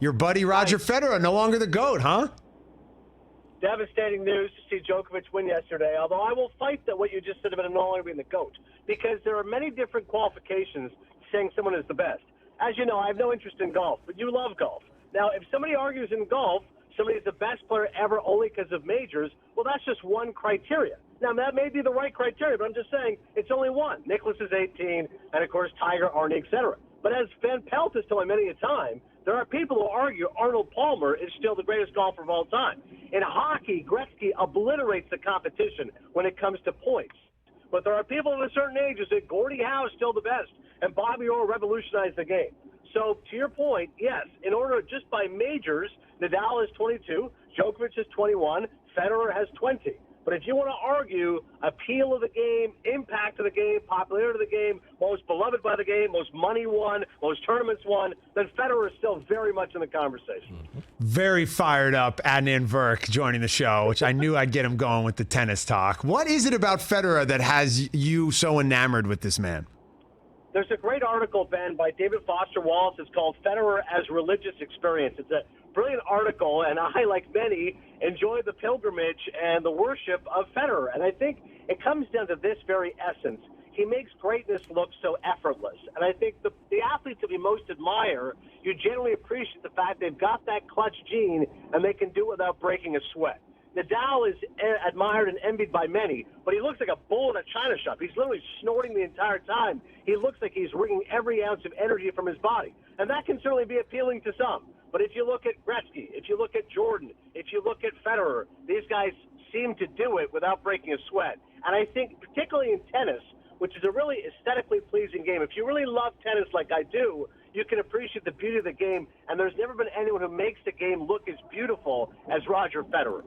Your buddy Roger Federer, no longer the GOAT, huh? Devastating news to see Djokovic win yesterday, although I will fight that what you just said about him no longer being the GOAT, because there are many different qualifications saying someone is the best. As you know, I have no interest in golf, but you love golf. Now, if somebody argues in golf, somebody is the best player ever only because of majors, well, that's just one criteria. Now, that may be the right criteria, but I'm just saying it's only one. Nicklaus is 18, and, of course, Tiger, Arnie, et cetera. But as Van Pelt has told me many a time, there are people who argue Arnold Palmer is still the greatest golfer of all time. In hockey, Gretzky obliterates the competition when it comes to points. But there are people of a certain age who say Gordie Howe is still the best, and Bobby Orr revolutionized the game. So, to your point, yes, in order just by majors, Nadal is 22, Djokovic is 21, Federer has 20. But if you want to argue appeal of the game, impact of the game, popularity of the game, most beloved by the game, most money won, most tournaments won, then Federer is still very much in the conversation. Very fired up, Adnan Virk joining the show, which I knew I'd get him going with the tennis talk. What is it about Federer that has you so enamored with this man? There's a great article, Ben, by David Foster Wallace. It's called Federer as Religious Experience. It's a brilliant article, and I, like many, enjoy the pilgrimage and the worship of Federer. And I think it comes down to this very essence. He makes greatness look so effortless. And I think the athletes that we most admire, you generally appreciate the fact they've got that clutch gene and they can do it without breaking a sweat. Nadal is admired and envied by many, but he looks like a bull in a china shop. He's literally snorting the entire time. He looks like he's wringing every ounce of energy from his body. And that can certainly be appealing to some. But if you look at Gretzky, if you look at Jordan, if you look at Federer, these guys seem to do it without breaking a sweat. And I think particularly in tennis, which is a really aesthetically pleasing game, if you really love tennis like I do, you can appreciate the beauty of the game. And there's never been anyone who makes the game look as beautiful as Roger Federer.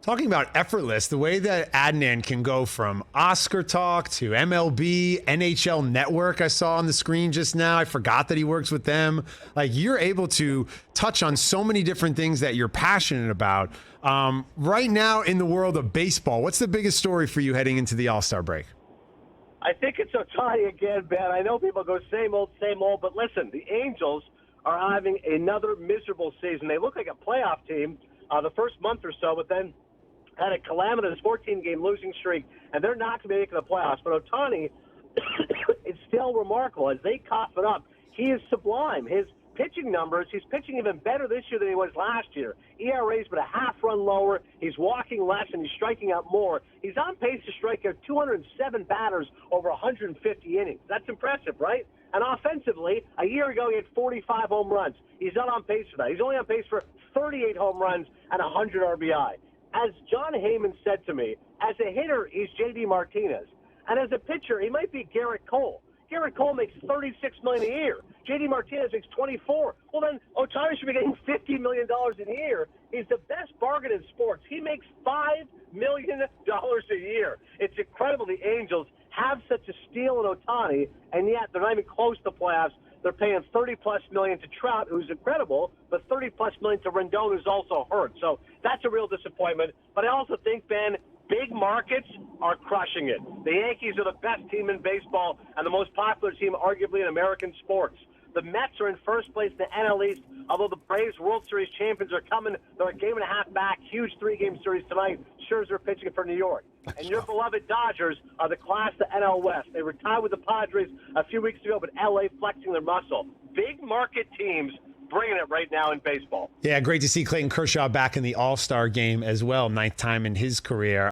Talking about effortless, the way that Adnan can go from Oscar talk to MLB, NHL Network I saw on the screen just now. I forgot that he works with them. Like, you're able to touch on so many different things that you're passionate about. Right now in the world of baseball, what's the biggest story for you heading into the All-Star break? I think it's Ohtani again, Ben. I know people go same old, but listen, the Angels are having another miserable season. They look like a playoff team the first month or so, but then had a calamitous 14-game losing streak, and they're not going to be making the playoffs. But Ohtani is still remarkable. As they cough it up, he is sublime. His pitching numbers, he's pitching even better this year than he was last year. ERA's but a half run lower. He's walking less, and he's striking out more. He's on pace to strike out 207 batters over 150 innings. That's impressive, right? And offensively, a year ago he had 45 home runs. He's not on pace for that. He's only on pace for 38 home runs and 100 RBI. As John Heyman said to me, as a hitter, he's J.D. Martinez. And as a pitcher, he might be Garrett Cole. Garrett Cole makes $36 million a year. J.D. Martinez makes $24. Well, then Ohtani should be getting $50 million a year. He's the best bargain in sports. He makes $5 million a year. It's incredible the Angels have such a steal in Ohtani, and yet they're not even close to the playoffs. They're paying $30-plus million to Trout, who's incredible, but $30-plus million to Rendon, who's also hurt. So that's a real disappointment. But I also think, Ben, big markets are crushing it. The Yankees are the best team in baseball and the most popular team, arguably, in American sports. The Mets are in first place in the NL East, although the Braves World Series champions are coming. They're a game and a half back, huge three-game series tonight. Scherzer pitching for New York. And your beloved Dodgers are the class of the NL West. They were tied with the Padres a few weeks ago, but L.A. flexing their muscle. Big market teams bringing it right now in baseball. Yeah, great to see Clayton Kershaw back in the All-Star game as well, 9th time in his career.